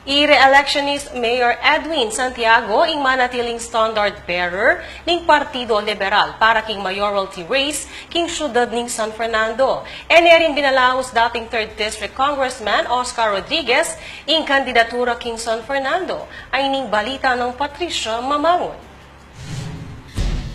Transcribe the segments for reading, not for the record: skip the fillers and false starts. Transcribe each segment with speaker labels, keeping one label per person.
Speaker 1: I-re-electionist Mayor Edwin Santiago ing manatiling standard bearer ning Partido Liberal para king mayoralty race king syudad ning San Fernando. Rin binalaos dating 3rd District Congressman Oscar Rodriguez ing kandidatura king San Fernando ay ning balita ng Patricia Mamangon.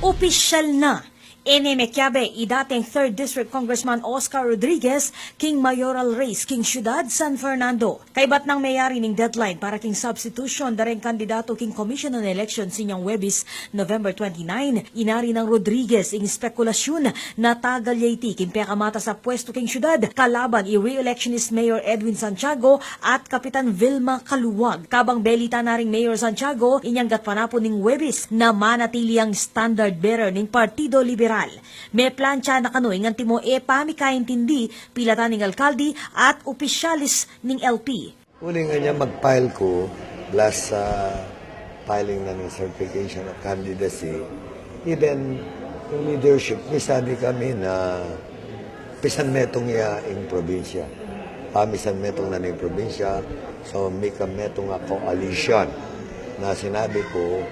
Speaker 2: Opisyal na! Inimekyabe dating 3rd District Congressman Oscar Rodriguez king mayoral race king syudad San Fernando. Kaibat ng mayari ning deadline para king substitution dareng kandidato king Commission on Elections sinyang Webis November 29. Inari ng Rodriguez ing spekulasyon na tagalyayti king pekamata sa pwesto king syudad kalaban i-re-electionist Mayor Edwin Santiago at Kapitan Vilma Kaluwag. Kabang belita na ring Mayor Santiago inyang gatpanapon ning Webis na manatili ang standard bearer ning Partido Liberal. May plancha na kanoy ngan timo pamikaintindi pilatan ning alkalde at opisyalis ning LP.
Speaker 3: Uling nga niya mag-file ko last sa filing na ng certification of candidacy. Even yung leadership, may sabi kami na pisan metong iya ing probinsya. Pamisan metong na ng probinsya, so may kametong a coalition na sinabi ko,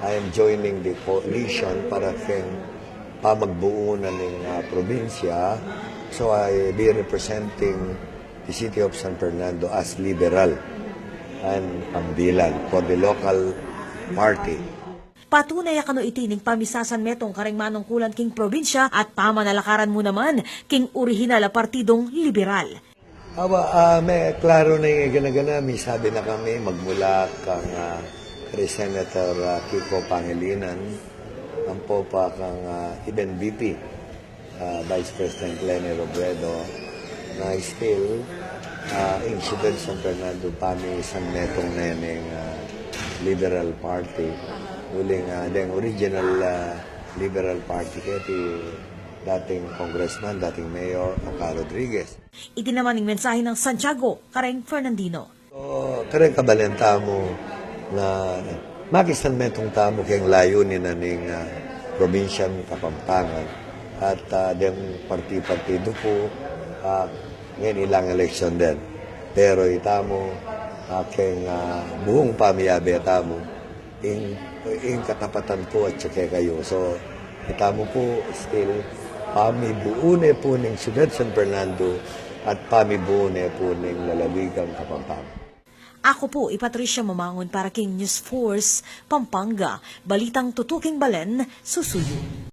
Speaker 3: I am joining the coalition para keng pamagbuo na ng probinsya. So I be representing the city of San Fernando as liberal and pambilan for the local party.
Speaker 2: Patunay kano itining pamisasan metong kareng manungkulan king probinsya at pamanalakaran mo naman king orihinal a partidong liberal.
Speaker 3: May klaro na yung ganaganami. Sabi na kami magmula kang Senator Kiko Pangilinan, ang popa kang Ibn VP, Vice President Lenny Robredo, na still in Syudad San Fernando pami isang metong na yan ng Liberal Party. Uling yung original Liberal Party kaya dating Congressman, dating Mayor Oscar Rodriguez.
Speaker 2: Iti naman ang mensahe ng Santiago, kareng Fernandino.
Speaker 3: So, kareng kabalenta mo na makisan metong tamo kayong layunin na ning probinsya ng Pampanga at yung partido po ngayon ilang eleksyon din. Pero itamo kayong buong pamiyabe tamo in katapatan po at saka kayo. So itamo po still pamibuune po ng Syudad San Fernando at pamibuune po ng lalawigang Pampanga.
Speaker 2: Ako po, Patricia Mamangon para king Newsforce, Pampanga. Balitang tutuking balen, susuyo.